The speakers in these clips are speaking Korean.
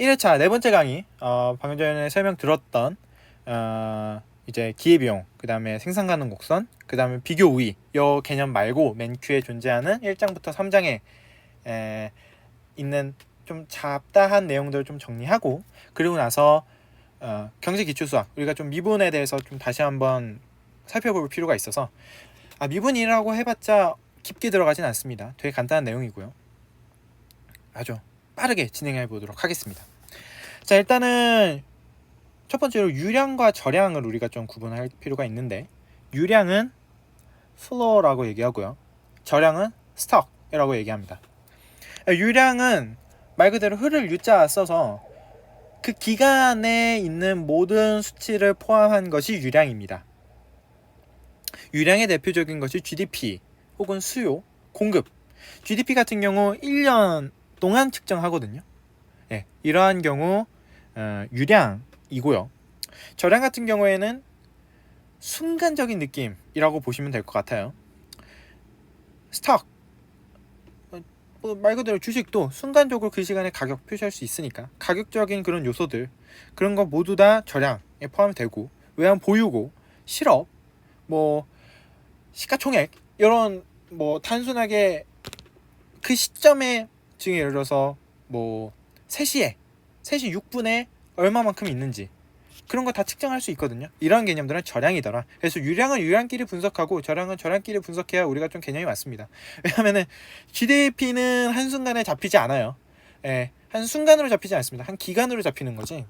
1회차 네 번째 강의, 방금 전에 설명 들었던 이제 기회비용, 그 다음에 생산 가능 곡선, 그 다음에 비교 우위 이 개념 말고 맨 큐에 존재하는 1장부터 3장에 있는 좀 잡다한 내용들을 좀 정리하고, 그리고 나서 경제 기초 수학, 우리가 좀 미분에 대해서 좀 다시 한번 살펴볼 필요가 있어서, 미분이라고 해봤자 깊게 들어가진 않습니다. 되게 간단한 내용이고요. 아주 빠르게 진행해 보도록 하겠습니다. 자, 일단은 첫 번째로 유량과 저량을 우리가 좀 구분할 필요가 있는데, 유량은 flow라고 얘기하고요, 저량은 stock이라고 얘기합니다. 유량은 말 그대로 흐를 유자 써서 그 기간에 있는 모든 수치를 포함한 것이 유량입니다. 유량의 대표적인 것이 GDP 혹은 수요, 공급. GDP 같은 경우 1년 동안 측정하거든요. 이러한 경우 유량이고요. 저량 같은 경우에는 순간적인 느낌이라고 보시면 될 것 같아요. 스톡, 말 그대로 주식도 순간적으로 그 시간에 가격 표시할 수 있으니까 가격적인 그런 요소들, 그런 거 모두 다 저량에 포함이 되고, 외환 보유고, 실업, 시가총액, 이런 단순하게 그 시점에, 지금 예를 들어서 3시 6분에 얼마만큼 있는지, 그런 거 다 측정할 수 있거든요. 이런 개념들은 저량이더라. 그래서 유량은 유량끼리 분석하고 저량은 저량끼리 분석해야 우리가 좀 개념이 맞습니다. 왜냐면은 GDP는 한순간에 잡히지 않아요. 한순간으로 잡히지 않습니다. 한 기간으로 잡히는 거지.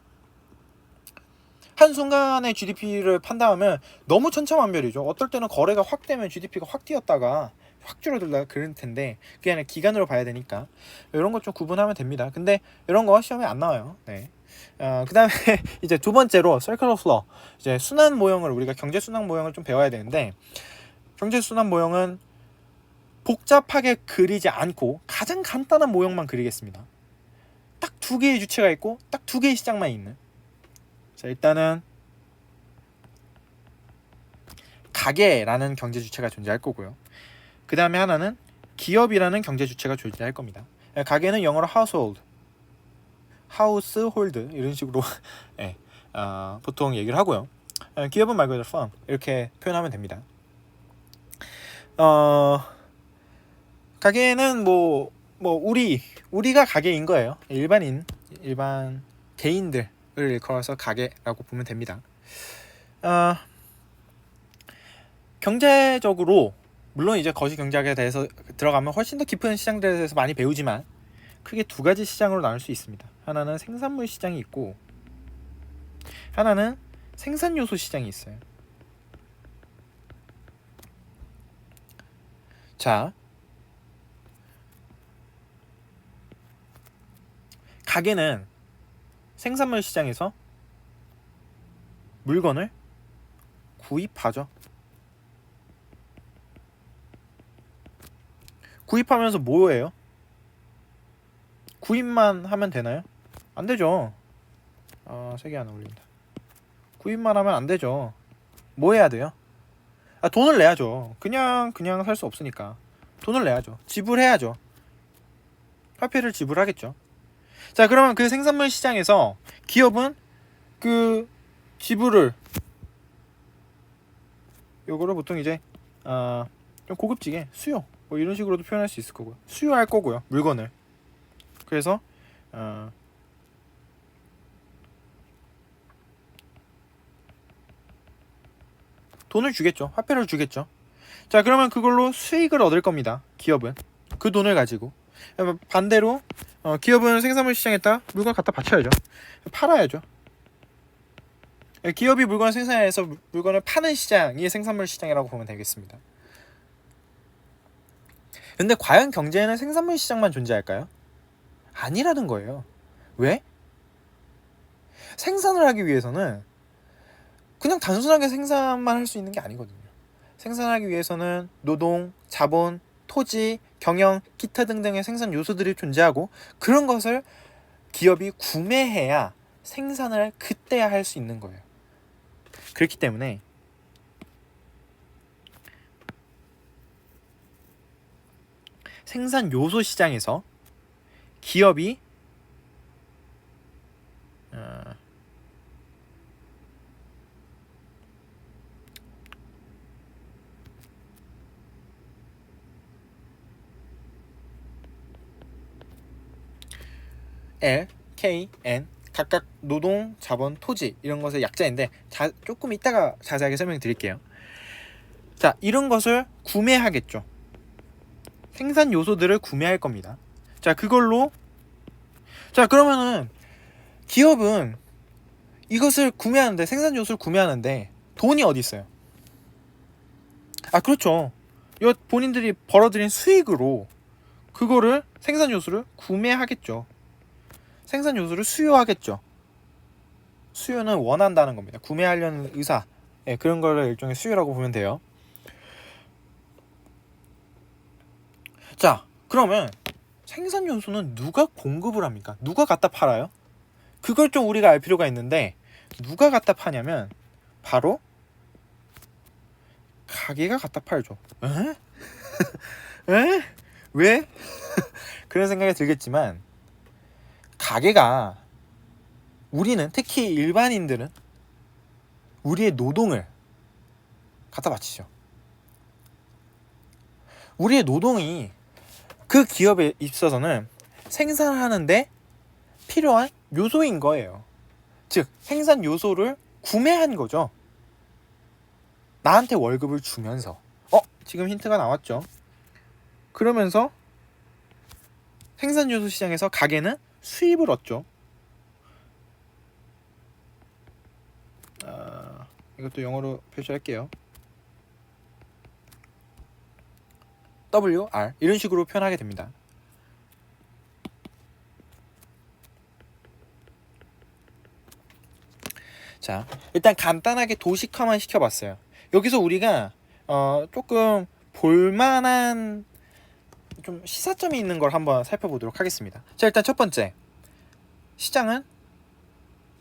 한순간에 GDP를 판단하면 너무 천차만별이죠. 어떨 때는 거래가 확 되면 GDP가 확 뛰었다가 확 줄어들다가 그럴 텐데, 그게 아니라 기간으로 봐야 되니까 이런 것 좀 구분하면 됩니다. 근데 이런 거 시험에 안 나와요. 그 다음에 이제 두 번째로 circular flow, 이제 순환 모형을, 우리가 경제 순환 모형을 좀 배워야 되는데, 경제 순환 모형은 복잡하게 그리지 않고 가장 간단한 모형만 그리겠습니다. 딱 두 개의 주체가 있고 딱 두 개의 시장만 있는. 자, 일단은 가게라는 경제 주체가 존재할 거고요. 그 다음에 하나는 기업이라는 경제 주체가 존재할 겁니다. 가게는 영어로 household, 이런 식으로 보통 얘기를 하고요. 기업은 말 그대로 firm 이렇게 표현하면 됩니다. 가게는 우리가 가게인 거예요. 일반 개인들을 일컬어서 가게라고 보면 됩니다. 경제적으로 물론 이제 거시 경제학에 대해서 들어가면 훨씬 더 깊은 시장들에 대해서 많이 배우지만, 크게 두 가지 시장으로 나눌 수 있습니다. 하나는 생산물 시장이 있고, 하나는 생산 요소 시장이 있어요. 자, 가게는 생산물 시장에서 물건을 구입하죠. 구입하면서 뭐예요? 구입만 하면 되나요? 안 되죠. 색이 안 어울린다. 구입만 하면 안 되죠. 뭐 해야 돼요? 돈을 내야죠. 그냥 살 수 없으니까 돈을 내야죠. 지불해야죠. 화폐를 지불하겠죠. 자, 그러면 그 생산물 시장에서 기업은 그 지불을, 요거를 보통 이제 좀 고급지게 수요 이런 식으로도 표현할 수 있을 거고요. 수요할 거고요, 물건을. 그래서 돈을 주겠죠. 화폐를 주겠죠. 자, 그러면 그걸로 수익을 얻을 겁니다. 기업은 그 돈을 가지고. 반대로 기업은 생산물 시장에다 물건 갖다 바쳐야죠. 팔아야죠. 기업이 물건을 생산해서 물건을 파는 시장이 생산물 시장이라고 보면 되겠습니다. 근데 과연 경제에는 생산물 시장만 존재할까요? 아니라는 거예요. 왜? 생산을 하기 위해서는 그냥 단순하게 생산만 할 수 있는 게 아니거든요. 생산하기 위해서는 노동, 자본, 토지, 경영, 기타 등등의 생산 요소들이 존재하고, 그런 것을 기업이 구매해야 생산을 그때야 할 수 있는 거예요. 그렇기 때문에 생산 요소 시장에서 기업이 L, K, N 각각 노동, 자본, 토지 이런 것의 약자인데 조금 이따가 자세하게 설명드릴게요. 자, 이런 것을 구매하겠죠. 생산 요소들을 구매할 겁니다. 자, 그걸로 자, 그러면은 기업은 이것을 구매하는데, 생산 요소를 구매하는데 돈이 어디 있어요? 아, 그렇죠. 이 본인들이 벌어들인 수익으로 그거를 생산 요소를 구매하겠죠. 생산 요소를 수요하겠죠. 수요는 원한다는 겁니다. 구매하려는 의사, 예, 그런 거를 일종의 수요라고 보면 돼요. 자, 그러면 생산 요소는 누가 공급을 합니까? 누가 갖다 팔아요? 그걸 좀 우리가 알 필요가 있는데, 누가 갖다 파냐면 바로 가게가 갖다 팔죠. 에? 에? 왜? 그런 생각이 들겠지만, 가게가, 우리는 특히 일반인들은 우리의 노동을 갖다 바치죠. 우리의 노동이 그 기업에 있어서는 생산하는데 필요한 요소인 거예요. 즉, 생산 요소를 구매한 거죠. 나한테 월급을 주면서. 지금 힌트가 나왔죠. 그러면서 생산 요소 시장에서 가게는 수입을 얻죠. 이것도 영어로 표시할게요. WR 이런 식으로 표현하게 됩니다. 자, 일단 간단하게 도식화만 시켜봤어요. 여기서 우리가 조금 볼만한 좀 시사점이 있는 걸 한번 살펴보도록 하겠습니다. 자, 일단 첫 번째, 시장은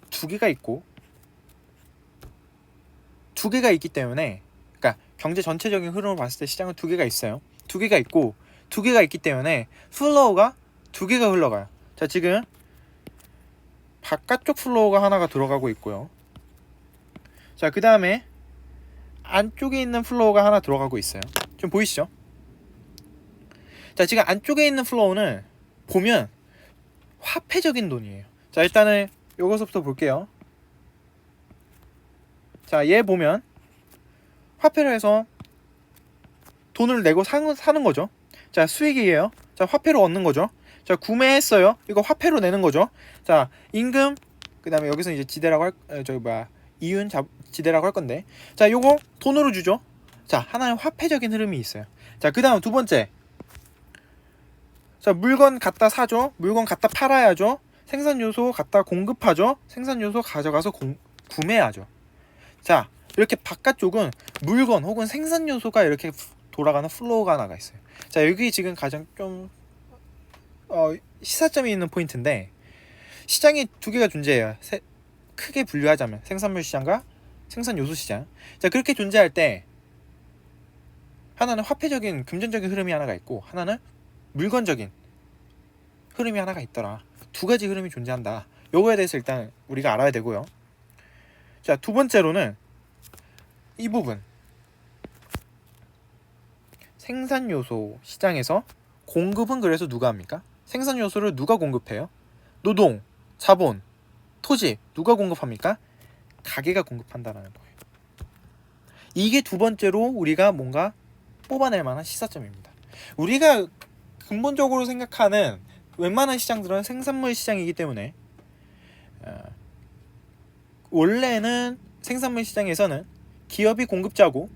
두 개가 있고, 두 개가 있기 때문에, 그러니까 경제 전체적인 흐름을 봤을 때 시장은 두 개가 있어요. 두 개가 있고, 두 개가 있기 때문에 플로우가 두 개가 흘러가요. 자, 지금 바깥쪽 플로우가 하나가 들어가고 있고요. 자, 그 다음에 안쪽에 있는 플로우가 하나 들어가고 있어요. 좀 보이시죠? 자, 지금 안쪽에 있는 플로우는 보면 화폐적인 돈이에요. 자, 일단은 요것부터 볼게요. 자, 얘 보면 화폐로 해서 돈을 내고 사는 거죠. 자, 수익이에요. 자, 화폐로 얻는 거죠. 자, 구매했어요. 이거 화폐로 내는 거죠. 자, 임금, 그 다음에 여기서 이제 지대라고 이윤 지대라고 할 건데, 자, 요거 돈으로 주죠. 자, 하나는 화폐적인 흐름이 있어요. 자, 그 다음 두 번째, 자, 물건 갖다 사죠. 물건 갖다 팔아야죠. 생산 요소 갖다 공급하죠. 생산 요소 가져가서 구매하죠. 자, 이렇게 바깥쪽은 물건 혹은 생산 요소가 이렇게 돌아가는 플로우가 하나가 있어요. 자, 여기 지금 가장 좀 시사점이 있는 포인트인데, 시장이 두 개가 존재해요. 크게 분류하자면 생산물 시장과 생산 요소 시장. 자, 그렇게 존재할 때 하나는 화폐적인 금전적인 흐름이 하나가 있고, 하나는 물건적인 흐름이 하나가 있더라. 두 가지 흐름이 존재한다. 요거에 대해서 일단 우리가 알아야 되고요. 자, 두 번째로는 이 부분, 생산 요소 시장에서 공급은 그래서 누가 합니까? 생산 요소를 누가 공급해요? 노동, 자본, 토지 누가 공급합니까? 가게가 공급한다는 거예요. 이게 두 번째로 우리가 뭔가 뽑아낼 만한 시사점입니다. 우리가 근본적으로 생각하는 웬만한 시장들은 생산물 시장이기 때문에, 원래는 생산물 시장에서는 기업이 공급자고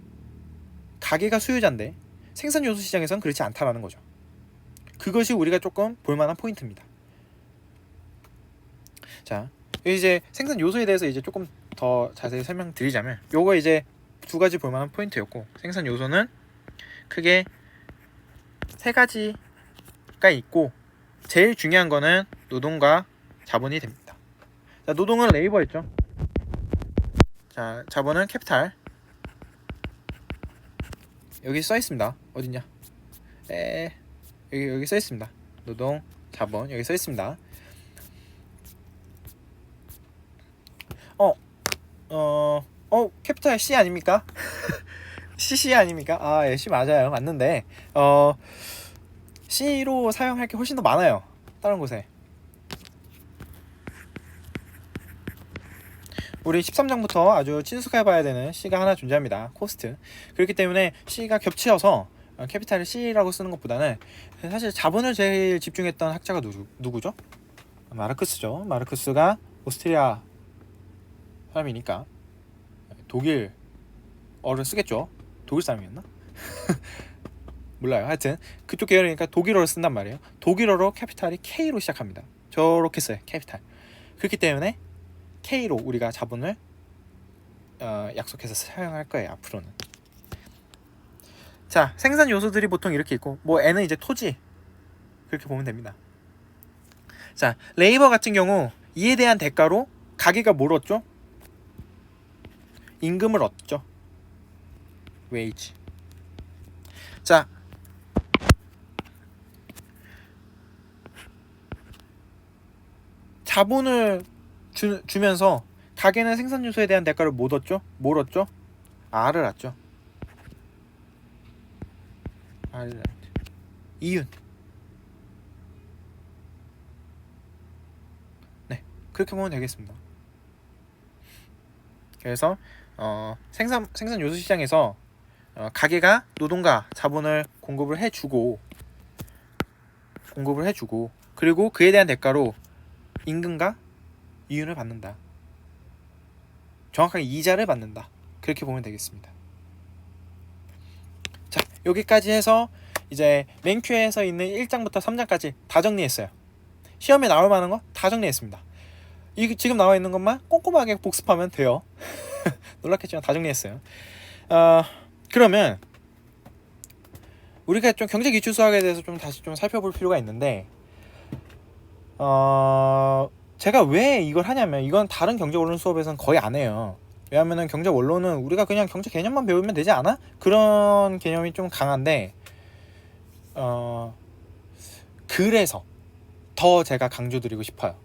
가게가 수요자인데, 생산 요소 시장에서는 그렇지 않다라는 거죠. 그것이 우리가 조금 볼만한 포인트입니다. 자, 이제 생산 요소에 대해서 이제 조금 더 자세히 설명드리자면, 요거 이제 두 가지 볼만한 포인트였고, 생산 요소는 크게 세 가지가 있고, 제일 중요한 거는 노동과 자본이 됩니다. 자, 노동은 레이버였죠. 자, 자본은 캐피탈. 여기 써 있습니다. 어딨냐? 여기 써 있습니다. 노동, 자본 여기 써 있습니다. 캐피탈 C 아닙니까? CC 아닙니까? 아, 예, C 맞아요. 맞는데 C로 사용할 게 훨씬 더 많아요. 다른 곳에. 우리 13장부터 아주 친숙해봐야 되는 C가 하나 존재합니다. 코스트. 그렇기 때문에 C가 겹치어서 캐피탈을 C라고 쓰는 것보다는 사실 자본을 제일 집중했던 학자가 누구죠? 마르크스죠. 마르크스가 오스트리아 사람이니까 독일어를 쓰겠죠. 독일 사람이었나? 몰라요. 하여튼 그쪽 계열이니까 독일어를 쓴단 말이에요. 독일어로 캐피탈이 K로 시작합니다. 저렇게 써요. 캐피탈. 그렇기 때문에 K로 우리가 자본을 약속해서 사용할 거예요. 앞으로는. 자, 생산 요소들이 보통 이렇게 있고, 뭐 N은 이제 토지, 그렇게 보면 됩니다. 자, 레이버 같은 경우 이에 대한 대가로 가게가 뭘 얻죠? 임금을 얻죠. 웨이지. 자, 자본을 주면서 가게는 생산 요소에 대한 대가를 못 얻죠? 뭘 얻죠? R을 얻죠. 이윤. 네, 그렇게 보면 되겠습니다. 그래서 생산 요소 시장에서 가게가 노동과 자본을 공급을 해주고 그리고 그에 대한 대가로 임금과 이윤을 받는다. 정확하게 이자를 받는다. 그렇게 보면 되겠습니다. 자, 여기까지 해서 이제 맨큐에서 있는 1장부터 3장까지 다 정리했어요. 시험에 나올 만한 거 다 정리했습니다. 지금 나와 있는 것만 꼼꼼하게 복습하면 돼요. 놀랍겠지만 다 정리했어요. 그러면 우리가 좀 경제 기출 수학에 대해서 좀 다시 좀 살펴볼 필요가 있는데, 제가 왜 이걸 하냐면, 이건 다른 경제 원론 수업에서는 거의 안 해요. 왜냐면은 경제 원론은 우리가 그냥 경제 개념만 배우면 되지 않아? 그런 개념이 좀 강한데, 그래서 더 제가 강조드리고 싶어요.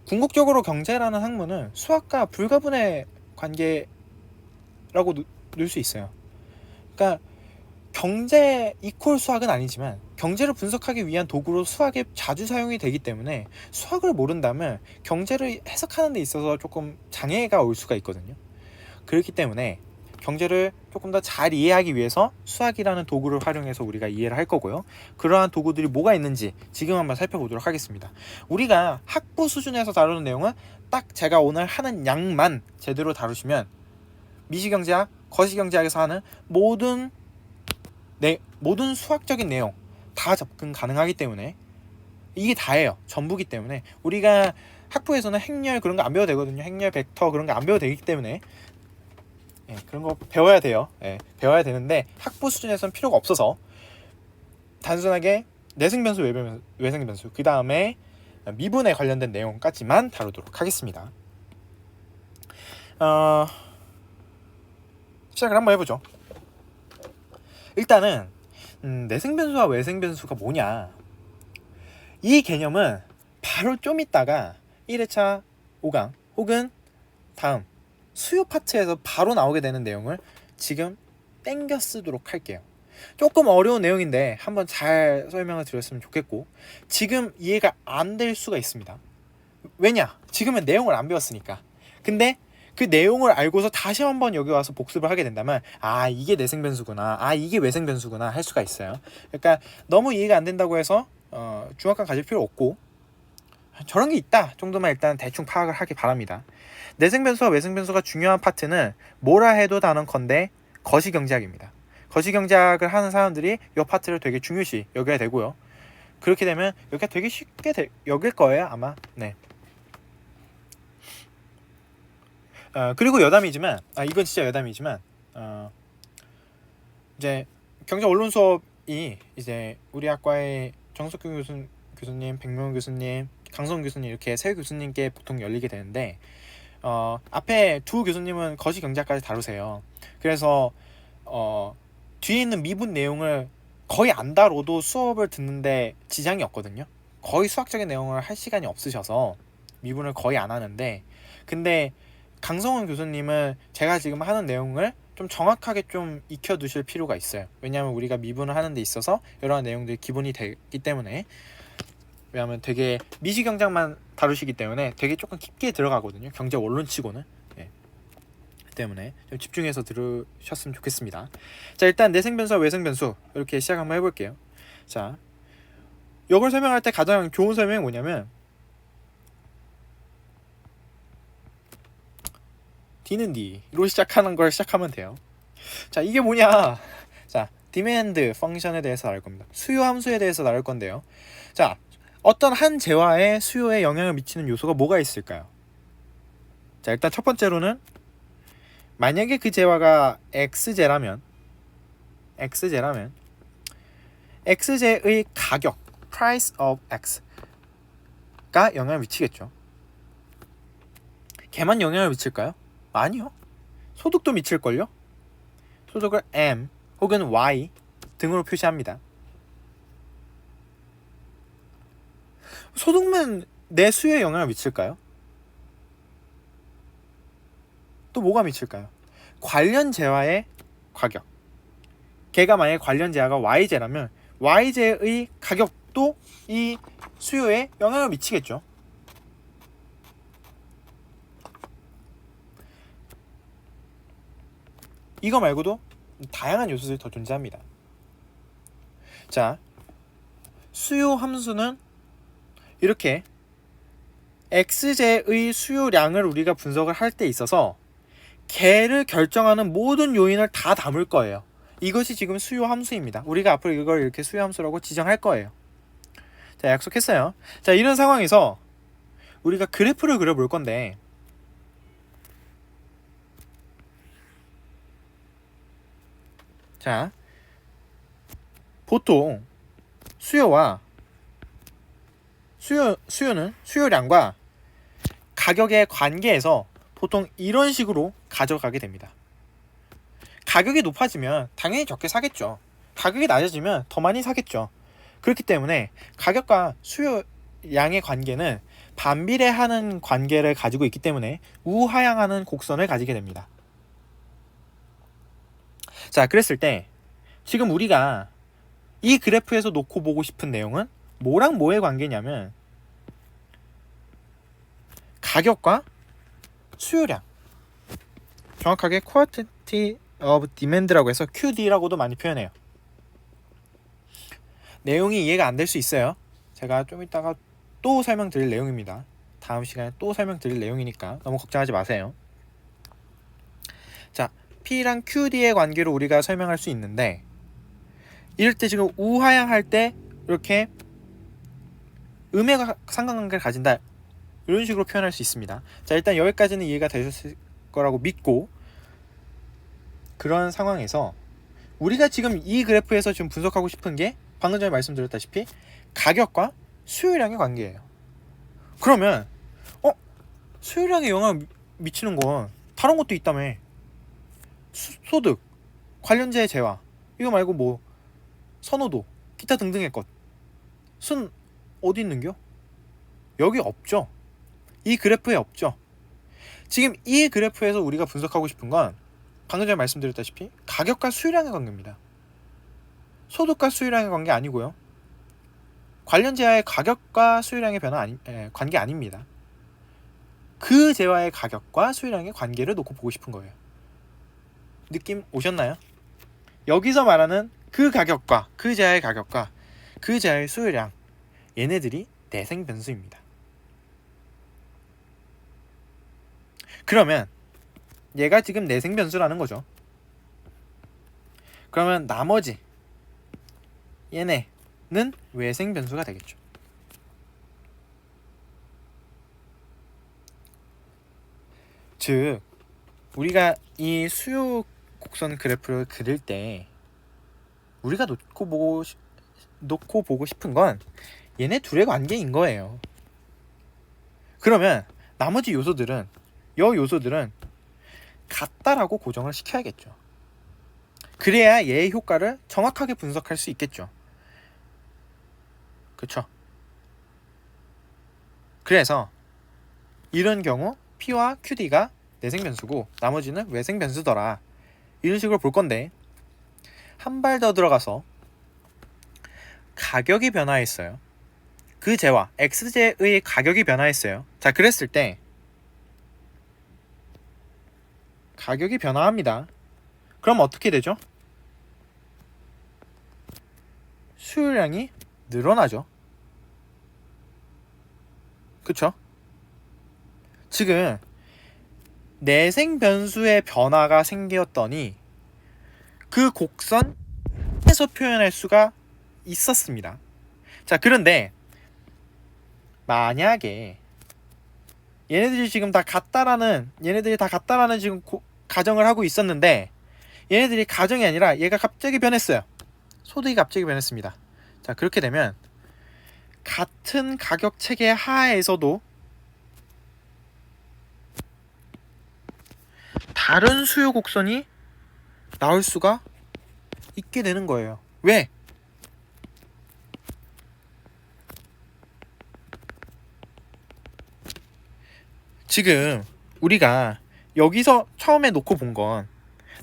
궁극적으로 경제라는 학문은 수학과 불가분의 관계라고 놓을 수 있어요. 그러니까 경제 이퀄 수학은 아니지만 경제를 분석하기 위한 도구로 수학에 자주 사용이 되기 때문에 수학을 모른다면 경제를 해석하는 데 있어서 조금 장애가 올 수가 있거든요. 그렇기 때문에 경제를 조금 더 잘 이해하기 위해서 수학이라는 도구를 활용해서 우리가 이해를 할 거고요. 그러한 도구들이 뭐가 있는지 지금 한번 살펴보도록 하겠습니다. 우리가 학부 수준에서 다루는 내용은 딱 제가 오늘 하는 양만 제대로 다루시면 미시경제학, 거시경제학에서 하는 모든 수학적인 내용 다 접근 가능하기 때문에 이게 다예요. 전부기 때문에 우리가 학부에서는 행렬 그런 거 안 배워도 되거든요. 행렬, 벡터 그런 거 안 배워도 되기 때문에 그런 거 배워야 돼요. 배워야 되는데 학부 수준에서는 필요가 없어서 단순하게 내생변수, 외생변수 그 다음에 미분에 관련된 내용까지만 다루도록 하겠습니다. 시작을 한번 해보죠. 일단은 내생변수와 외생변수가 뭐냐, 이 개념은 바로 좀 있다가 1회차 5강 혹은 다음 수요 파트에서 바로 나오게 되는 내용을 지금 땡겨 쓰도록 할게요. 조금 어려운 내용인데 한번 잘 설명을 드렸으면 좋겠고, 지금 이해가 안 될 수가 있습니다. 왜냐? 지금은 내용을 안 배웠으니까. 근데 그 내용을 알고서 다시 한번 여기 와서 복습을 하게 된다면 이게 내생변수구나, 이게 외생변수구나 할 수가 있어요. 그러니까 너무 이해가 안 된다고 해서 중압감 가질 필요 없고, 저런 게 있다 정도만 일단 대충 파악을 하기 바랍니다. 내생변수와 외생변수가 중요한 파트는 뭐라 해도 단언컨대 거시경제학입니다. 거시경제학을 하는 사람들이 이 파트를 되게 중요시 여겨야 되고요. 그렇게 되면 여기가 되게 쉽게 여길 거예요 아마. 네. 그리고 여담이지만 이건 진짜 여담이지만 이제 경제 원론 수업이 이제 우리 학과의 정석규 교수님, 백명훈 교수님, 강성 교수님 이렇게 세 교수님께 보통 열리게 되는데, 앞에 두 교수님은 거시경제학까지 다루세요. 그래서 뒤에 있는 미분 내용을 거의 안 다뤄도 수업을 듣는데 지장이 없거든요. 거의 수학적인 내용을 할 시간이 없으셔서 미분을 거의 안 하는데, 근데 강성훈 교수님은 제가 지금 하는 내용을 좀 정확하게 좀 익혀두실 필요가 있어요. 왜냐하면 우리가 미분을 하는 데 있어서 여러 내용들이 기본이 되기 때문에, 왜냐하면 되게 미시경제학만 다루시기 때문에 되게 조금 깊게 들어가거든요. 경제 원론치고는. 때문에 좀 집중해서 들으셨으면 좋겠습니다. 자, 일단 내생 변수와 외생 변수 이렇게 시작 한번 해볼게요. 자, 이걸 설명할 때 가장 좋은 설명이 뭐냐면 D는 D로 시작하는 걸 시작하면 돼요. 자, 이게 뭐냐? 자, demand 펑션에 대해서 다룰 겁니다. 수요 함수에 대해서 다룰 건데요. 자, 어떤 한 재화의 수요에 영향을 미치는 요소가 뭐가 있을까요? 자, 일단 첫 번째로는 만약에 그 재화가 x제라면 x제의 가격 price of x가 영향을 미치겠죠. 걔만 영향을 미칠까요? 아니요. 소득도 미칠걸요? 소득을 m 혹은 y 등으로 표시합니다. 소득만 내 수요에 영향을 미칠까요? 또 뭐가 미칠까요? 관련 재화의 가격. 걔가 만약에 관련 재화가 y제라면 y제의 가격도 이 수요에 영향을 미치겠죠. 이거 말고도 다양한 요소들이 더 존재합니다. 자, 수요 함수는 이렇게 x제의 수요량을 우리가 분석을 할 때 있어서 걔를 결정하는 모든 요인을 다 담을 거예요. 이것이 지금 수요 함수입니다. 우리가 앞으로 이걸 이렇게 수요 함수라고 지정할 거예요. 자, 약속했어요. 자, 이런 상황에서 우리가 그래프를 그려볼 건데, 자, 보통 수요는 수요량과 가격의 관계에서 보통 이런 식으로 가져가게 됩니다. 가격이 높아지면 당연히 적게 사겠죠. 가격이 낮아지면 더 많이 사겠죠. 그렇기 때문에 가격과 수요량의 관계는 반비례하는 관계를 가지고 있기 때문에 우하향하는 곡선을 가지게 됩니다. 자, 그랬을 때 지금 우리가 이 그래프에서 놓고 보고 싶은 내용은 뭐랑 뭐의 관계냐면 가격과 수요량, 정확하게 Quantity of Demand라고 해서 QD라고도 많이 표현해요. 내용이 이해가 안 될 수 있어요. 제가 좀 이따가 또 설명드릴 내용입니다. 다음 시간에 또 설명드릴 내용이니까 너무 걱정하지 마세요. 자, P랑 QD의 관계로 우리가 설명할 수 있는데, 이럴 때 지금 우하향할 때 이렇게 음의 상관관계를 가진다, 이런 식으로 표현할 수 있습니다. 자, 일단 여기까지는 이해가 되셨을 거라고 믿고, 그런 상황에서 우리가 지금 이 그래프에서 지금 분석하고 싶은 게 방금 전에 말씀드렸다시피 가격과 수요량의 관계예요. 그러면 수요량에 영향을 미치는 건 다른 것도 있다며. 소득, 관련자의 재화, 이거 말고 뭐 선호도, 기타 등등의 것은 어디 있는겨? 여기 없죠. 이 그래프에 없죠. 지금 이 그래프에서 우리가 분석하고 싶은 건 방금 전에 말씀드렸다시피 가격과 수요량의 관계입니다. 소득과 수요량의 관계 아니고요. 관련 재화의 가격과 수요량의 관계 아닙니다. 그 재화의 가격과 수요량의 관계를 놓고 보고 싶은 거예요. 느낌 오셨나요? 여기서 말하는 그 가격과 그 재화의 가격과 그 재화의 수요량, 얘네들이 내생 변수입니다. 그러면 얘가 지금 내생 변수라는 거죠. 그러면 나머지 얘네는 외생 변수가 되겠죠. 즉 우리가 이 수요 곡선 그래프를 그릴 때 우리가 놓고 보고 싶은 건 얘네 둘의 관계인 거예요. 그러면 나머지 요소들은 같다라고 고정을 시켜야겠죠. 그래야 얘의 효과를 정확하게 분석할 수 있겠죠. 그쵸? 그래서 이런 경우 P와 QD가 내생 변수고 나머지는 외생 변수더라, 이런 식으로 볼 건데, 한 발 더 들어가서 가격이 변화했어요. 그 재화 X제의 가격이 변화했어요. 자, 그랬을 때 가격이 변화합니다. 그럼 어떻게 되죠? 수요량이 늘어나죠. 그쵸? 지금 내생 변수의 변화가 생겼더니 그 곡선에서 표현할 수가 있었습니다. 자, 그런데 만약에 얘네들이 다 같다라는 지금 가정을 하고 있었는데 얘네들이 가정이 아니라 얘가 갑자기 변했어요. 소득이 갑자기 변했습니다. 자, 그렇게 되면 같은 가격 체계 하에서도 다른 수요 곡선이 나올 수가 있게 되는 거예요. 왜? 지금 우리가 여기서 처음에 놓고 본 건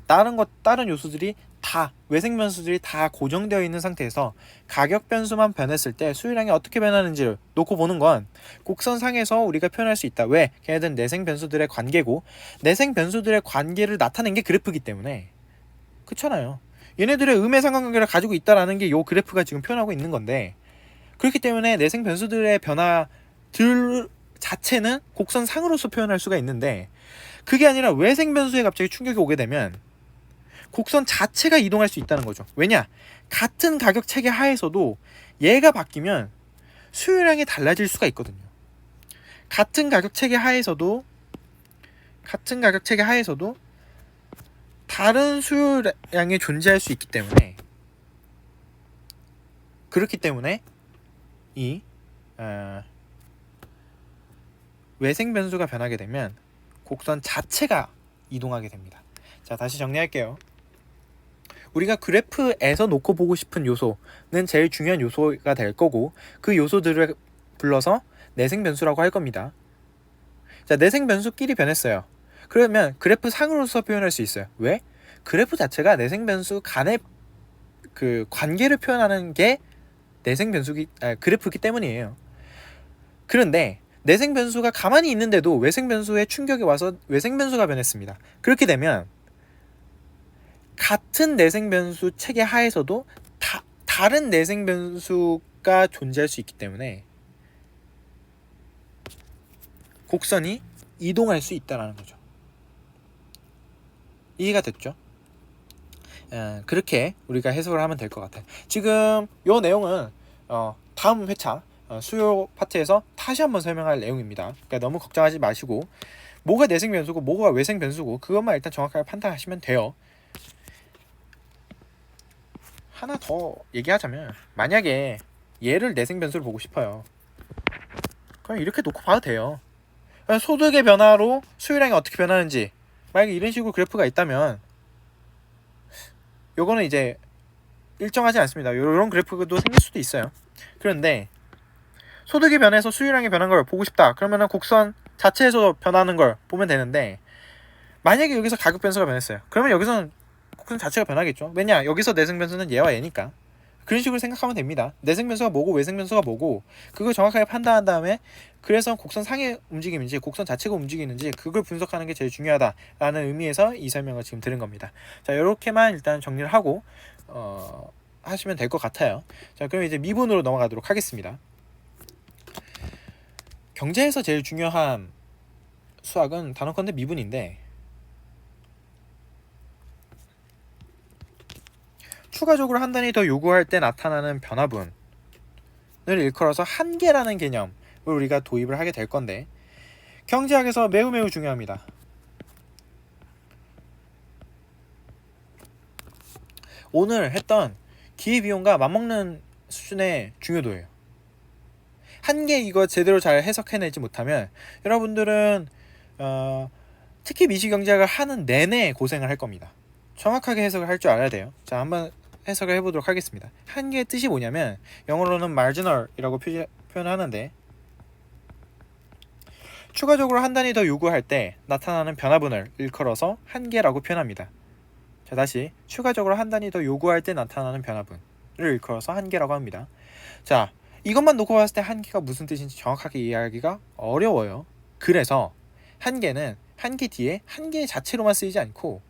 다른 요소들이 다 외생 변수들이 다 고정되어 있는 상태에서 가격 변수만 변했을 때 수요량이 어떻게 변하는지를 놓고 보는 건 곡선상에서 우리가 표현할 수 있다. 왜? 걔네들은 내생 변수들의 관계고 내생 변수들의 관계를 나타낸 게 그래프이기 때문에 그렇잖아요. 얘네들의 음의 상관관계를 가지고 있다라는 게 요 그래프가 지금 표현하고 있는 건데 그렇기 때문에 내생 변수들의 변화들 자체는 곡선상으로서 표현할 수가 있는데 그게 아니라 외생 변수에 갑자기 충격이 오게 되면 곡선 자체가 이동할 수 있다는 거죠. 왜냐? 같은 가격 체계 하에서도 얘가 바뀌면 수요량이 달라질 수가 있거든요. 같은 가격 체계 하에서도 다른 수요량이 존재할 수 있기 때문에 그렇기 때문에 이 외생 변수가 변하게 되면 곡선 자체가 이동하게 됩니다. 자, 다시 정리할게요. 우리가 그래프에서 놓고 보고 싶은 요소는 제일 중요한 요소가 될 거고 그 요소들을 불러서 내생 변수라고 할 겁니다. 자, 내생 변수끼리 변했어요. 그러면 그래프 상으로서 표현할 수 있어요. 왜? 그래프 자체가 내생 변수 간의 그 관계를 표현하는 게 그래프이기 때문이에요. 그런데 내생 변수가 가만히 있는데도 외생 변수의 충격이 와서 외생 변수가 변했습니다. 그렇게 되면 같은 내생 변수 체계 하에서도 다른 내생 변수가 존재할 수 있기 때문에 곡선이 이동할 수 있다는 거죠. 이해가 됐죠? 그렇게 우리가 해석을 하면 될 것 같아요. 지금 이 내용은 다음 회차 수요 파트에서 다시 한번 설명할 내용입니다. 그러니까 너무 걱정하지 마시고 뭐가 내생 변수고 뭐가 외생 변수고 그것만 일단 정확하게 판단하시면 돼요. 하나 더 얘기하자면 만약에 얘를 내생 변수를 보고 싶어요. 그럼 이렇게 놓고 봐도 돼요. 소득의 변화로 수요량이 어떻게 변하는지 만약에 이런 식으로 그래프가 있다면 요거는 이제 일정하지 않습니다. 이런 그래프도 생길 수도 있어요. 그런데 소득이 변해서 수요량이 변한 걸 보고 싶다. 그러면은 곡선 자체에서 변하는 걸 보면 되는데 만약에 여기서 가격 변수가 변했어요. 그러면 여기서는 곡선 자체가 변하겠죠. 왜냐? 여기서 내생 변수는 얘와 얘니까. 그런 식으로 생각하면 됩니다. 내생 변수가 뭐고 외생 변수가 뭐고 그걸 정확하게 판단한 다음에 그래서 곡선 상의 움직임인지 곡선 자체가 움직이는지 그걸 분석하는 게 제일 중요하다라는 의미에서 이 설명을 지금 들은 겁니다. 자, 이렇게만 일단 정리를 하고 하시면 될 것 같아요. 자, 그럼 이제 미분으로 넘어가도록 하겠습니다. 경제에서 제일 중요한 수학은 단언컨대 미분인데 추가적으로 한 단위 더 요구할 때 나타나는 변화분을 일컬어서 한계라는 개념을 우리가 도입을 하게 될 건데 경제학에서 매우 중요합니다. 오늘 했던 기회비용과 맞먹는 수준의 중요도예요. 한계 이거 제대로 잘 해석해내지 못하면 여러분들은 특히 미시경제학을 하는 내내 고생을 할 겁니다. 정확하게 해석을 할 줄 알아야 돼요. 자, 한번 해석을 해보도록 하겠습니다. 한계의 뜻이 뭐냐면 영어로는 marginal이라고 표현하는데 추가적으로 한 단위 더 요구할 때 나타나는 변화분을 일컬어서 한계라고 표현합니다. 자, 다시 추가적으로 한 단위 더 요구할 때 나타나는 변화분을 일컬어서 한계라고 합니다. 자, 이것만 놓고 봤을 때 한계가 무슨 뜻인지 정확하게 이해하기가 어려워요. 그래서 한계는 한계 뒤에 한계 자체로만 쓰이지 않고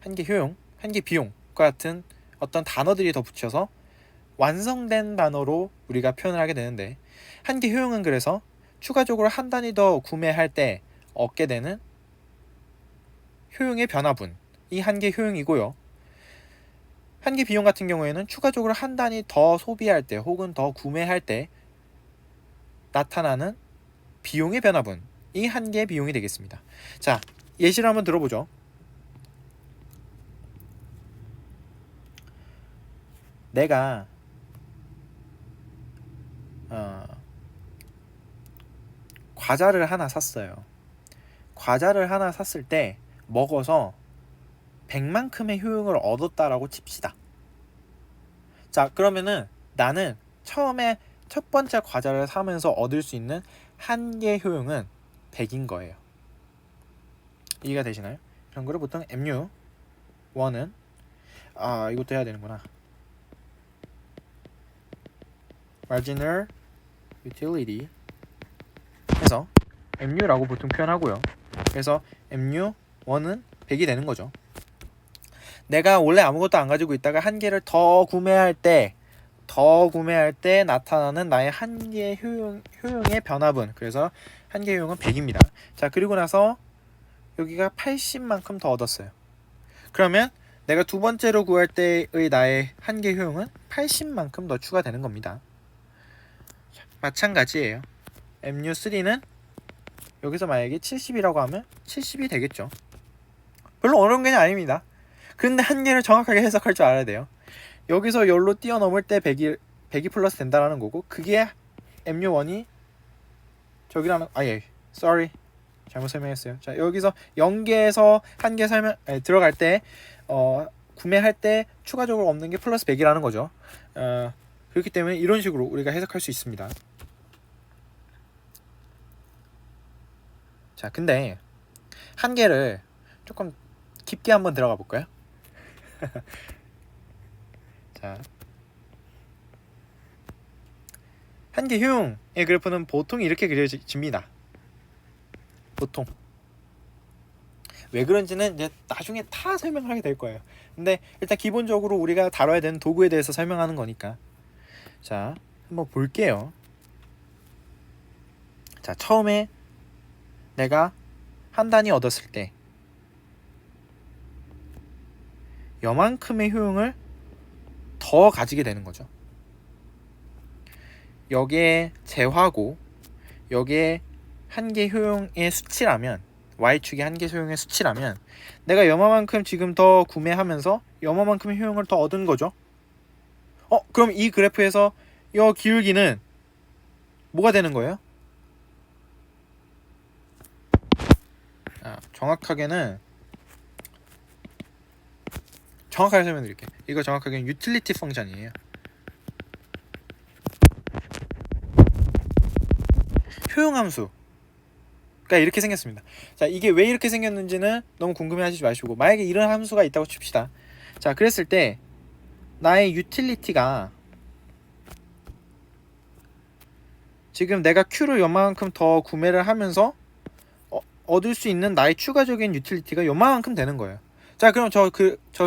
한계 효용, 한계 비용과 같은 어떤 단어들이 더 붙여서 완성된 단어로 우리가 표현을 하게 되는데, 한계 효용은 그래서 추가적으로 한 단위 더 구매할 때 얻게 되는 효용의 변화분, 이 한계 효용이고요. 한계 비용 같은 경우에는 추가적으로 한 단위 더 소비할 때 혹은 더 구매할 때 나타나는 비용의 변화분, 이 한계 비용이 되겠습니다. 자, 예시를 한번 들어보죠. 내가 과자를 하나 샀어요. 과자를 하나 샀을 때 먹어서 100만큼의 효용을 얻었다라고 칩시다. 자, 그러면은 나는 처음에 첫 번째 과자를 사면서 얻을 수 있는 한계 효용은 100인 거예요. 이해가 되시나요? 이런 거를 보통 MU1은 이것도 해야 되는구나. Marginal Utility 해서 MU라고 보통 표현하고요. 그래서 MU1은 100이 되는 거죠. 내가 원래 아무것도 안 가지고 있다가 한 개를 더 구매할 때 나타나는 나의 한계 효용의 변화분, 그래서 한계 효용은 100입니다. 자, 그리고 나서 여기가 80만큼 더 얻었어요. 그러면 내가 두 번째로 구할 때의 나의 한계 효용은 80만큼 더 추가되는 겁니다. 자, 마찬가지예요. MU3는 여기서 만약에 70이라고 하면 70이 되겠죠. 별로 어려운 게 아닙니다. 근데 한계를 정확하게 해석할 줄 알아야 돼요. 여기서 열로 뛰어넘을 때 100이 플러스 된다라는 거고, 그게 MU1이 저기라는 sorry, 잘못 설명했어요. 자, 여기서 0개에서 한계 들어갈 때 구매할 때 추가적으로 없는 게 플러스 100이라는 거죠. 그렇기 때문에 이런 식으로 우리가 해석할 수 있습니다. 자, 근데 한계를 조금 깊게 한번 들어가 볼까요? 자, 한계 효용의 그래프는 보통 이렇게 그려집니다. 보통 왜 그런지는 이제 나중에 다 설명하게 될 거예요. 근데 일단 기본적으로 우리가 다뤄야 되는 도구에 대해서 설명하는 거니까. 자, 한번 볼게요. 자, 처음에 내가 한 단위 얻었을 때 요만큼의 효용을 더 가지게 되는 거죠. 여기에 재화고 여기에 한계 효용의 수치라면, Y축이 한계 효용의 수치라면 내가 요만큼 지금 더 구매하면서 요만큼의 효용을 더 얻은 거죠. 그럼 이 그래프에서 이 기울기는 뭐가 되는 거예요? 정확하게 설명드릴게요. 이거 정확하게는 유틸리티 펑션이에요. 효용함수가 이렇게 생겼습니다. 자, 이게 왜 이렇게 생겼는지는 너무 궁금해하시지 마시고, 만약에 이런 함수가 있다고 칩시다. 자, 그랬을 때 나의 유틸리티가 지금 내가 Q를 요만큼 더 구매를 하면서 얻을 수 있는 나의 추가적인 유틸리티가 요만큼 되는 거예요. 자, 그럼 저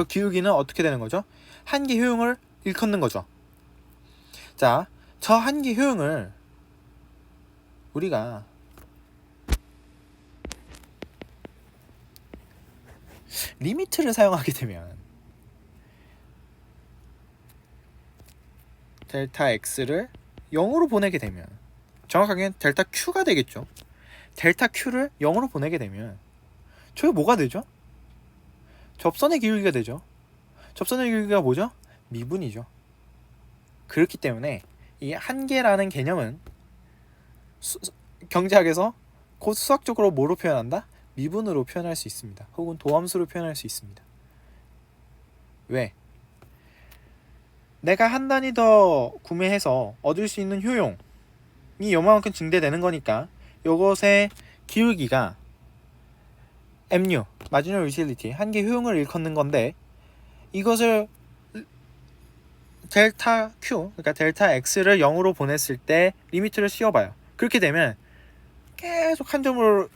기울기는 어떻게 되는 거죠? 한계 효용을 일컫는 거죠. 자, 저 한계 효용을 우리가 리미트를 사용하게 되면 델타 x를 0으로 보내게 되면, 정확하게는 델타 q가 되겠죠. 델타 q를 0으로 보내게 되면 저게 뭐가 되죠? 접선의 기울기가 되죠. 접선의 기울기가 뭐죠? 미분이죠. 그렇기 때문에 이 한계라는 개념은 경제학에서 곧 수학적으로 뭐로 표현한다? 미분으로 표현할 수 있습니다. 혹은 도함수로 표현할 수 있습니다. 왜? 내가 한 단위 더 구매해서 얻을 수 있는 효용이 요만큼 증대되는 거니까 요것의 기울기가 MU, Marginal Utility, 한계 효용을 일컫는 건데, 이것을 델타 Q, 그러니까 델타 X를 0으로 보냈을 때 리미트를 씌워봐요. 그렇게 되면 계속 한 점으로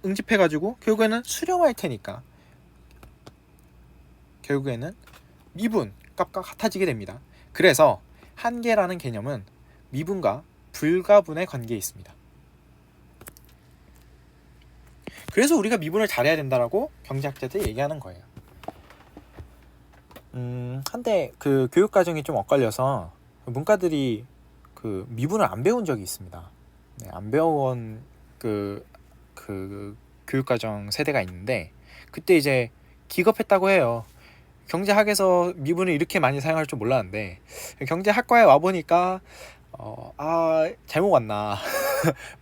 응집해가지고 결국에는 수렴할 테니까 결국에는 미분 값과 같아지게 됩니다. 그래서 한계라는 개념은 미분과 불가분의 관계에 있습니다. 그래서 우리가 미분을 잘해야 된다라고 경제학자들이 얘기하는 거예요. 한때 그 교육 과정이 좀 엇갈려서 문과들이 그 미분을 안 배운 적이 있습니다. 네, 안 배운 그 교육 과정 세대가 있는데 그때 이제 기겁했다고 해요. 경제학에서 미분을 이렇게 많이 사용할 줄 몰랐는데 경제학과에 와 보니까 잘못 왔나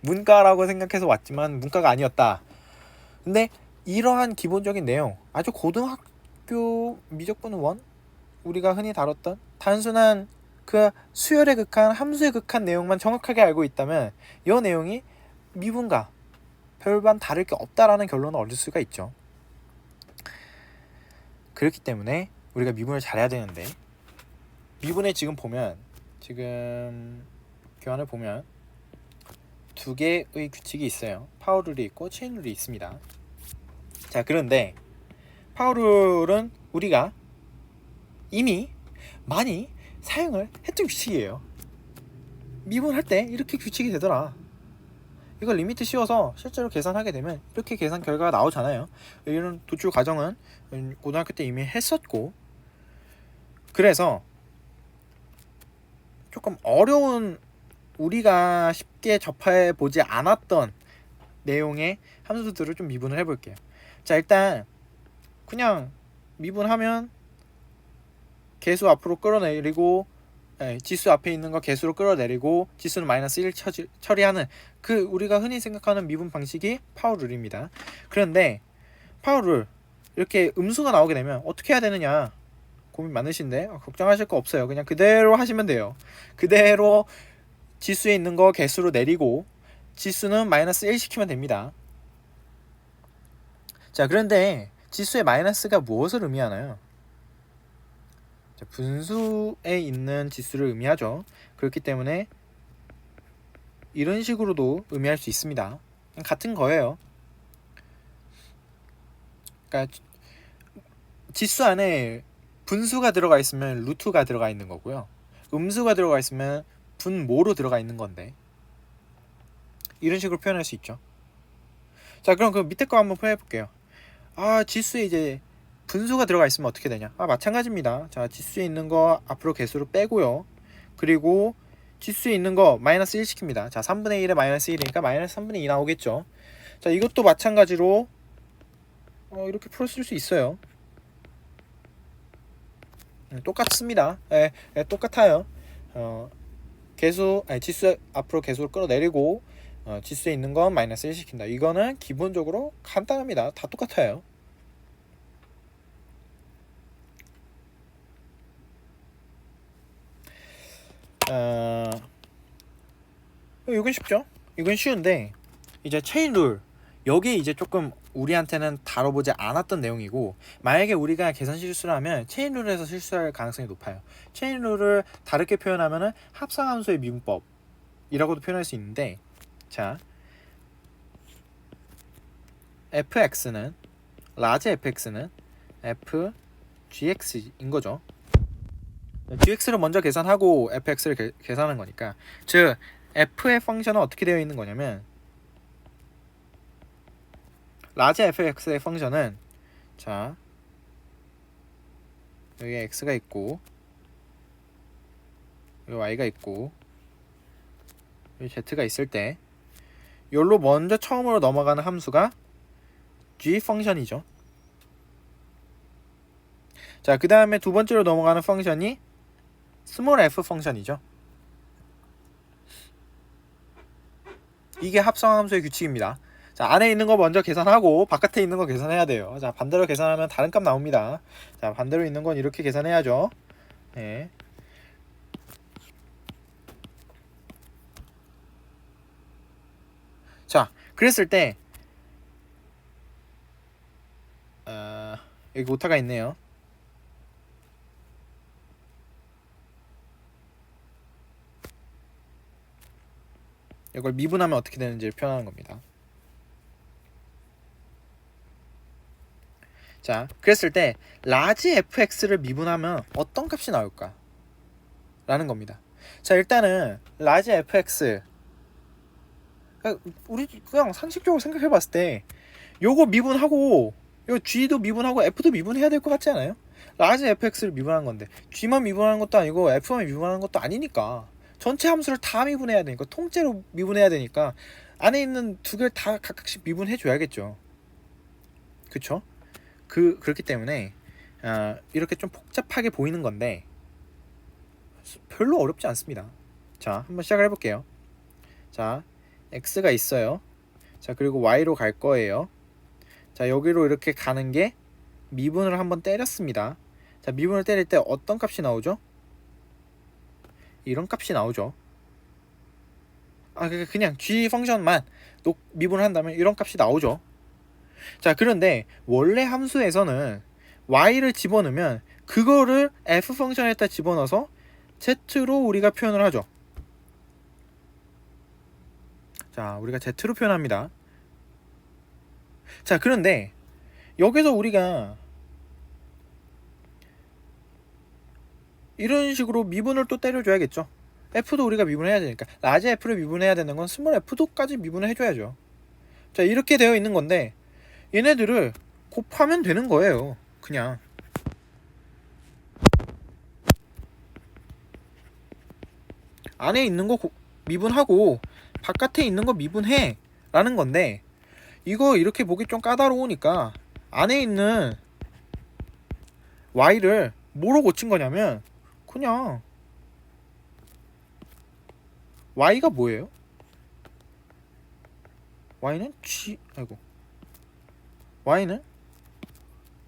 문과라고 생각해서 왔지만 문과가 아니었다. 근데 이러한 기본적인 내용 아주 고등학교 미적분 원 우리가 흔히 다뤘던 단순한 그 수열에 극한 함수에 극한 내용만 정확하게 알고 있다면 이 내용이 미분과 별반 다를 게 없다라는 결론을 얻을 수가 있죠. 그렇기 때문에 우리가 미분을 잘해야 되는데 미분에 지금 보면 지금 교환을 보면 두 개의 규칙이 있어요. 파워 룰이 있고 체인 룰이 있습니다. 자, 그런데 파워 룰은 우리가 이미 많이 사용을 했던 규칙이에요. 미분할 때 이렇게 규칙이 되더라. 이거 리미트 씌워서 실제로 계산하게 되면 이렇게 계산 결과가 나오잖아요. 이런 도출 과정은 고등학교 때 이미 했었고, 그래서 조금 어려운 우리가 쉽게 접해 보지 않았던 내용의 함수들을 좀 미분을 해볼게요. 자, 일단 그냥 미분하면 개수 앞으로 끌어내리고 지수 앞에 있는 거 개수로 끌어내리고 지수는 마이너스 1 처리하는 그 우리가 흔히 생각하는 미분 방식이 파워 룰입니다. 그런데 파워 룰 이렇게 음수가 나오게 되면 어떻게 해야 되느냐 고민 많으신데 걱정하실 거 없어요. 그냥 그대로 하시면 돼요. 그대로 지수에 있는 거 개수로 내리고 지수는 마이너스 1 시키면 됩니다. 자, 그런데 지수의 마이너스가 무엇을 의미하나요? 자, 분수에 있는 지수를 의미하죠. 그렇기 때문에 이런 식으로도 의미할 수 있습니다. 같은 거예요. 그러니까 지수 안에 분수가 들어가 있으면 루트가 들어가 있는 거고요. 음수가 들어가 있으면 분모로 들어가 있는 건데 이런 식으로 표현할 수 있죠. 자, 그럼 그 밑에 거 한번 표현해 볼게요. 지수에 이제 분수가 들어가 있으면 어떻게 되냐? 마찬가지입니다. 자, 지수에 있는 거 앞으로 개수로 빼고요. 그리고 지수에 있는 거 마이너스 1 시킵니다. 자, 3분의 1에 마이너스 1이니까 마이너스 3분의 2 나오겠죠. 자, 이것도 마찬가지로 이렇게 풀었을 수 있어요. 똑같습니다. 똑같아요. 지수 앞으로 개수를 끌어내리고 지수에 있는 건 마이너스 1 시킨다. 이거는 기본적으로 간단합니다. 다 똑같아요. 이건 쉽죠? 이건 쉬운데 이제 체인 룰 여기 이제 조금 우리한테는 다뤄보지 않았던 내용이고 만약에 우리가 계산 실수를 하면 체인 룰에서 실수할 가능성이 높아요. 체인 룰을 다르게 표현하면은 합성함수의 미분법이라고도 표현할 수 있는데 자 fx는 라지 fx는 f gx인 거죠. gx를 먼저 계산하고 fx를 계산하는 거니까 즉 f의 펑션은 어떻게 되어 있는 거냐면 라지 fx의 펑션은 자 여기 x가 있고 여기 y가 있고 여기 z가 있을 때 여기로 먼저 처음으로 넘어가는 함수가 g 펑션이죠. 자, 그 다음에 두 번째로 넘어가는 펑션이 스몰 f 펑션이죠. 이게 합성함수의 규칙입니다. 자, 안에 있는 거 먼저 계산하고 바깥에 있는 거 계산해야 돼요. 자, 반대로 계산하면 다른 값 나옵니다. 자, 반대로 있는 건 이렇게 계산해야죠. 네. 자, 그랬을 때 여기 오타가 있네요. 이걸 미분하면 어떻게 되는지를 표현하는 겁니다. 자, 그랬을 때 라지 fx를 미분하면 어떤 값이 나올까? 라는 겁니다. 자, 일단은 라지 fx, 우리 그냥 상식적으로 생각해 봤을 때 요거 미분하고 요 g도 미분하고 f도 미분해야 될 것 같지 않아요? 라지 fx를 미분한 건데 g만 미분하는 것도 아니고 f만 미분하는 것도 아니니까 전체 함수를 다 미분해야 되니까, 통째로 미분해야 되니까 안에 있는 두 개를 다 각각씩 미분해 줘야겠죠. 그쵸? 그렇기 때문에 이렇게 좀 복잡하게 보이는 건데 별로 어렵지 않습니다. 자, 한번 시작을 해볼게요. 자, x가 있어요. 자, 그리고 y로 갈 거예요. 자, 여기로 이렇게 가는 게 미분을 한번 때렸습니다. 자, 미분을 때릴 때 어떤 값이 나오죠? 이런 값이 나오죠. 그냥 g 펑션만 미분을 한다면 이런 값이 나오죠. 자, 그런데 원래 함수에서는 y를 집어넣으면 그거를 f 펑션에다 집어넣어서 z로 우리가 표현을 하죠. 자, 우리가 z로 표현합니다. 자, 그런데 여기서 우리가 이런 식으로 미분을 또 때려줘야겠죠. f도 우리가 미분해야 되니까 라지 f를 미분해야 되는 건 스몰 f도까지 미분을 해줘야죠. 자, 이렇게 되어 있는 건데 얘네들을 곱하면 되는 거예요. 그냥 안에 있는 거 미분하고 바깥에 있는 거 미분해 라는 건데, 이거 이렇게 보기 좀 까다로우니까 안에 있는 y를 뭐로 고친 거냐면 그냥 y가 뭐예요? y는 y는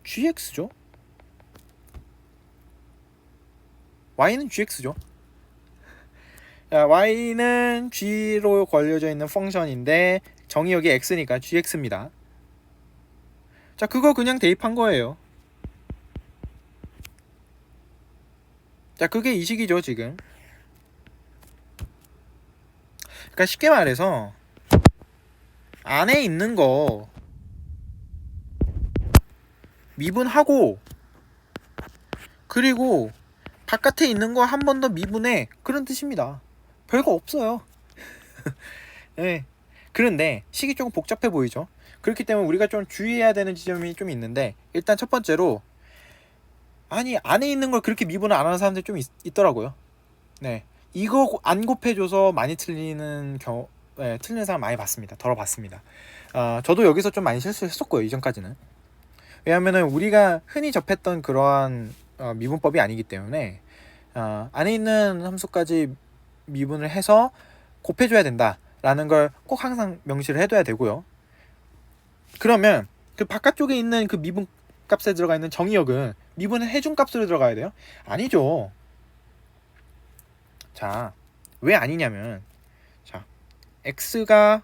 gx죠. y는 gx죠. y는 g로 걸려져 있는 펑션인데 정의역이 x니까 gx입니다. 자, 그거 그냥 대입한 거예요. 자, 그게 이 식이죠, 지금. 그러니까 쉽게 말해서 안에 있는 거 미분하고 그리고 바깥에 있는 거 한 번 더 미분해, 그런 뜻입니다. 별거 없어요. 네. 그런데 식이 조금 복잡해 보이죠. 그렇기 때문에 우리가 좀 주의해야 되는 지점이 좀 있는데, 일단 첫 번째로 안에 있는 걸 그렇게 미분을 안 하는 사람들이 좀 있더라고요. 네, 이거 안 곱해줘서 많이 틀리는 틀리는 사람 많이 봤습니다. 덜어봤습니다. 저도 여기서 좀 많이 실수했었고요, 이전까지는. 왜냐하면은 우리가 흔히 접했던 그러한 미분법이 아니기 때문에 안에 있는 함수까지 미분을 해서 곱해줘야 된다라는 걸 꼭 항상 명시를 해둬야 되고요. 그러면 그 바깥쪽에 있는 그 미분 값에 들어가 있는 정의역은 미분을 해준 값으로 들어가야 돼요? 아니죠. 자, 왜 아니냐면, 자, x가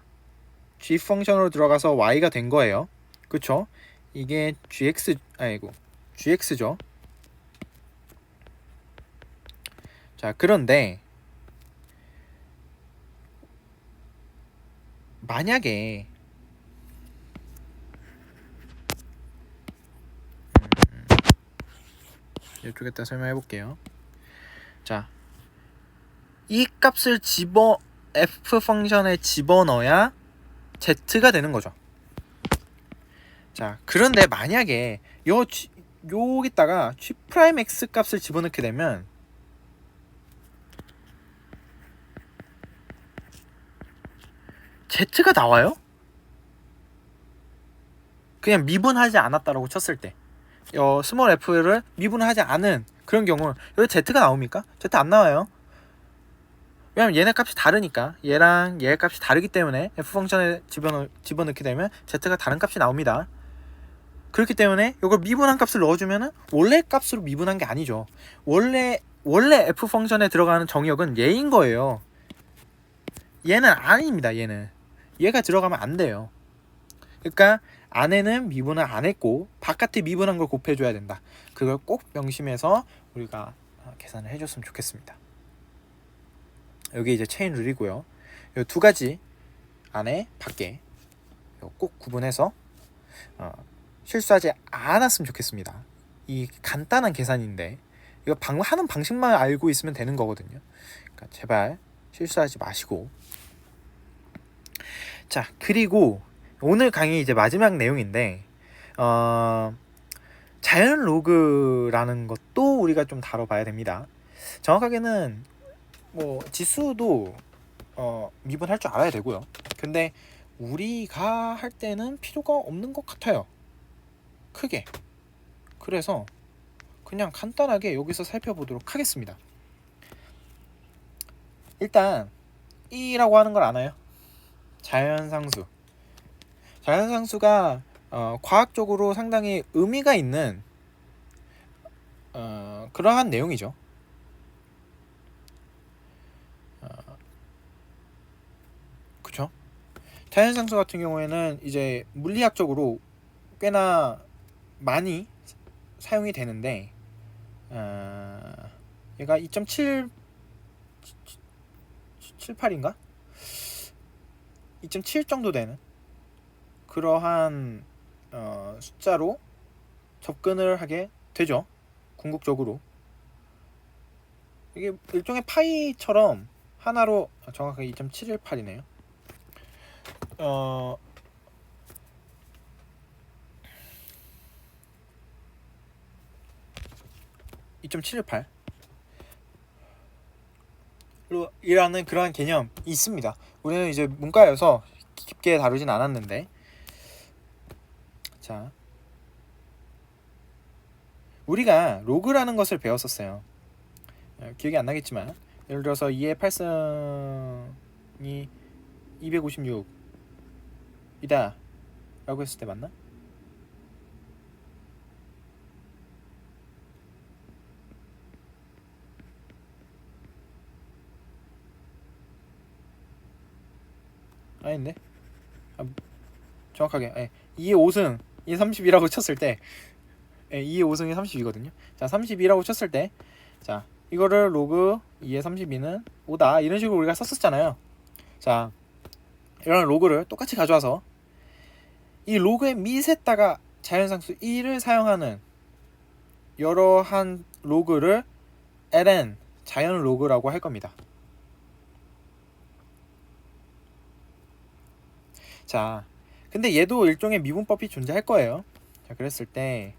g 펑션으로 들어가서 y가 된 거예요. 그쵸? 이게 gx죠. 자, 그런데 만약에 이쪽에다 설명해 볼게요. 자, 이 값을 f 펑션에 집어넣어야 z가 되는 거죠. 자, 그런데 만약에 여기다가 g'x 값을 집어넣게 되면 z가 나와요? 그냥 미분하지 않았다라고 쳤을 때, 스몰 f를 미분하지 않은 그런 경우 여기 z가 나옵니까? z 안 나와요. 왜냐면 얘네 값이 다르니까, 얘랑 얘 값이 다르기 때문에 f 펑션에 집어넣게 되면 z가 다른 값이 나옵니다. 그렇기 때문에 이걸 미분한 값을 넣어주면은 원래 값으로 미분한 게 아니죠. 원래 f 펑션에 들어가는 정의역은 얘인 거예요. 얘는 아닙니다. 얘가 들어가면 안 돼요. 그러니까 안에는 미분을 안 했고 바깥에 미분한 걸 곱해줘야 된다. 그걸 꼭 명심해서 우리가 계산을 해줬으면 좋겠습니다. 여기 이제 체인 룰이고요. 이 두 가지 안에 밖에 꼭 구분해서 실수하지 않았으면 좋겠습니다. 이 간단한 계산인데 이거 하는 방식만 알고 있으면 되는 거거든요. 그러니까 제발 실수하지 마시고. 자, 그리고 오늘 강의 이제 마지막 내용인데 자연 로그라는 것도 우리가 좀 다뤄봐야 됩니다. 정확하게는 뭐 지수도 미분할 줄 알아야 되고요. 근데 우리가 할 때는 필요가 없는 것 같아요. 크게. 그래서 그냥 간단하게 여기서 살펴보도록 하겠습니다. 일단 E라고 하는 걸 아나요? 자연상수. 자연상수가 과학적으로 상당히 의미가 있는 그러한 내용이죠. 그쵸? 자연상수 같은 경우에는 이제 물리학적으로 꽤나 많이 사용이 되는데 얘가 2.78인가? 2.7 정도 되는 그러한 숫자로 접근을 하게 되죠. 궁극적으로 이게 일종의 파이처럼 하나로 정확하게 2.718이네요. 2.718 이라는 그러한 개념이 있습니다. 우리는 이제 문과여서 깊게 다루진 않았는데, 자, 우리가 로그라는 것을 배웠었어요. 기억이 안 나겠지만 예를 들어서 2의 8승이 256이다 라고 했을 때 맞나? 아닌데? 정확하게 2의 5승 2의 30이라고 쳤을 때 2의 5승이 30이거든요. 자, 32라고 쳤을 때, 자, 이거를 로그 2의 32는 5다 이런 식으로 우리가 썼었잖아요. 자, 이런 로그를 똑같이 가져와서 이 로그의 밑에다가 자연상수 1을 사용하는 여러한 로그를 ln 자연 로그라고 할 겁니다. 자, 근데 얘도 일종의 미분법이 존재할 거예요. 자, 그랬을 때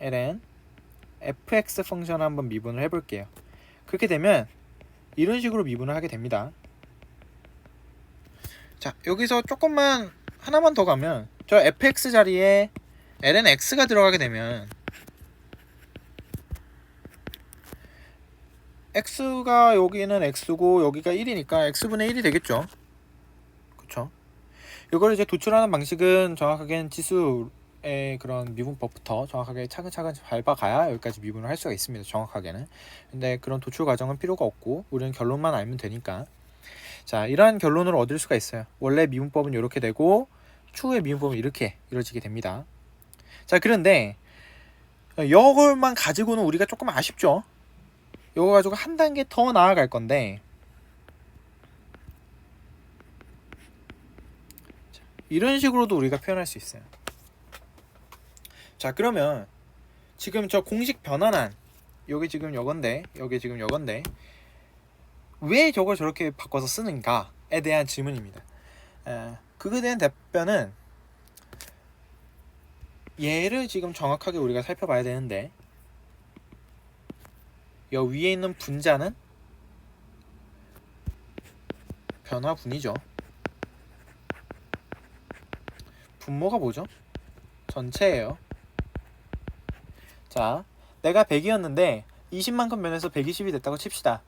ln fx 펑션을 한번 미분을 해볼게요. 그렇게 되면 이런 식으로 미분을 하게 됩니다. 자, 여기서 조금만 하나만 더 가면 저 fx 자리에 ln x가 들어가게 되면 x가 여기는 x고 여기가 1이니까 x분의 1이 되겠죠. 그쵸? 이걸 이제 도출하는 방식은 정확하게는 지수의 그런 미분법부터 정확하게 차근차근 밟아가야 여기까지 미분을 할 수가 있습니다. 정확하게는. 근데 그런 도출 과정은 필요가 없고 우리는 결론만 알면 되니까. 자, 이러한 결론을 얻을 수가 있어요. 원래 미분법은 이렇게 되고 추후의 미분법은 이렇게 이루어지게 됩니다. 자, 그런데 이걸만 가지고는 우리가 조금 아쉽죠. 이거 가지고 한 단계 더 나아갈 건데, 이런 식으로도 우리가 표현할 수 있어요. 자, 그러면 지금 저 공식 변환한 여기 지금 요건데 여기 지금 요건데 왜 저걸 저렇게 바꿔서 쓰는가에 대한 질문입니다. 그거에 대한 답변은 얘를 지금 정확하게 우리가 살펴봐야 되는데, 여 위에 있는 분자는 변화분이죠. 분모가 뭐죠? 전체예요. 자, 내가 100이었는데 20만큼 변해서 120이 됐다고 칩시다.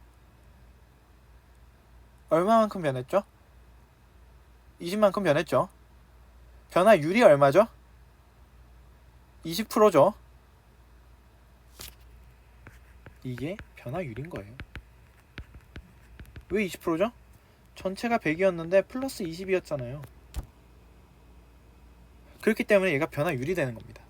얼마만큼 변했죠? 20만큼 변했죠. 변화율이 얼마죠? 20%죠. 이게 변화율인 거예요. 왜 20%죠? 전체가 100이었는데 플러스 20이었잖아요. 그렇기 때문에 얘가 변화율이 되는 겁니다.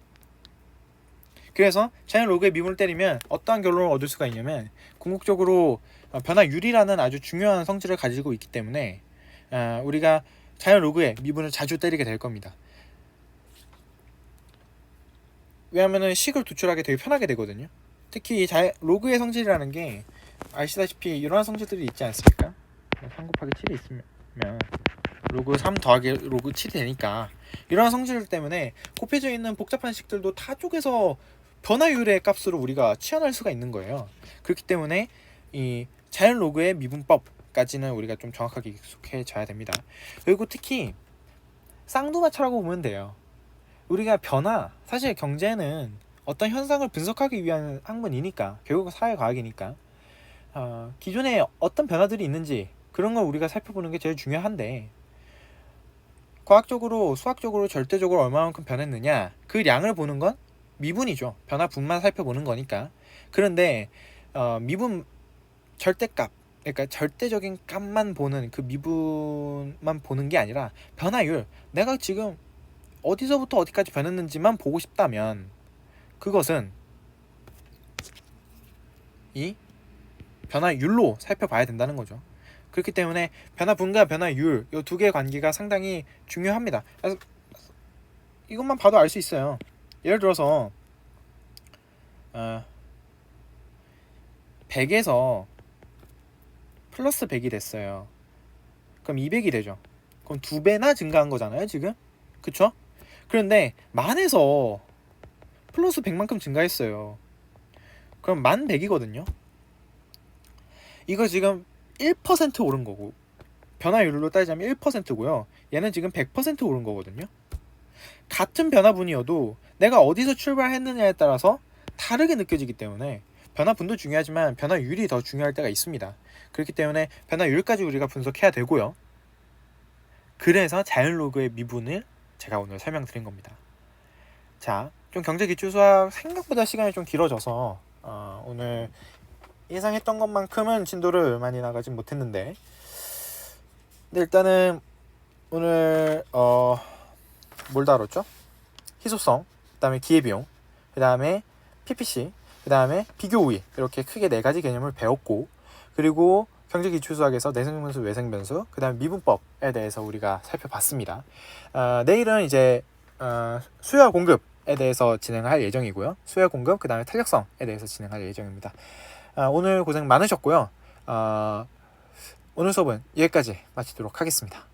그래서 자연 로그의 미분을 때리면 어떠한 결론을 얻을 수가 있냐면, 궁극적으로 변화율이라는 아주 중요한 성질을 가지고 있기 때문에 우리가 자연 로그의 미분을 자주 때리게 될 겁니다. 왜냐면은 식을 도출하기 되게 편하게 되거든요. 특히 로그의 성질이라는 게 아시다시피 이러한 성질들이 있지 않습니까? 3 곱하기 7이 있으면 로그 3 더하기 로그 7이 되니까 이러한 성질 때문에 곱해져 있는 복잡한 식들도 타 쪽에서 변화율의 값으로 우리가 치환할 수가 있는 거예요. 그렇기 때문에 이 자연 로그의 미분법까지는 우리가 좀 정확하게 익숙해져야 됩니다. 그리고 특히 쌍두마차라고 보면 돼요. 우리가 사실 경제는 어떤 현상을 분석하기 위한 학문이니까, 결국 사회과학이니까 기존에 어떤 변화들이 있는지 그런 걸 우리가 살펴보는 게 제일 중요한데, 과학적으로 수학적으로 절대적으로 얼마만큼 변했느냐 그 량을 보는 건 미분이죠. 변화분만 살펴보는 거니까. 그런데 미분 절대값, 그러니까 절대적인 값만 보는 그 미분만 보는 게 아니라 변화율, 내가 지금 어디서부터 어디까지 변했는지만 보고 싶다면 그것은 이 변화율로 살펴봐야 된다는 거죠. 그렇기 때문에 변화분과 변화율 이 두 개의 관계가 상당히 중요합니다. 그래서 이것만 봐도 알 수 있어요. 예를 들어서 100에서 플러스 100이 됐어요. 그럼 200이 되죠. 그럼 2배나 증가한 거잖아요, 지금? 그쵸? 그런데 만에서 플러스 100만큼 증가했어요. 그럼 1100이거든요. 이거 지금 1% 오른 거고, 변화율로 따지자면 1%고요. 얘는 지금 100% 오른 거거든요. 같은 변화분이어도 내가 어디서 출발했느냐에 따라서 다르게 느껴지기 때문에 변화분도 중요하지만 변화율이 더 중요할 때가 있습니다. 그렇기 때문에 변화율까지 우리가 분석해야 되고요. 그래서 자연로그의 미분을 제가 오늘 설명드린 겁니다. 자, 좀 경제기출수학 생각보다 시간이 좀 길어져서 오늘 예상했던 것만큼은 진도를 많이 나가진 못했는데, 근데 일단은 오늘 뭘 다뤘죠? 희소성, 그 다음에 기회비용, 그 다음에 PPC, 그 다음에 비교 우위, 이렇게 크게 4가지 개념을 배웠고, 그리고 경제기출수학에서 내생변수, 외생변수, 그 다음에 미분법에 대해서 우리가 살펴봤습니다. 내일은 이제 수요와 공급에 대해서 진행할 예정이고요. 수요 공급, 그 다음에 탄력성에 대해서 진행할 예정입니다. 오늘 고생 많으셨고요. 오늘 수업은 여기까지 마치도록 하겠습니다.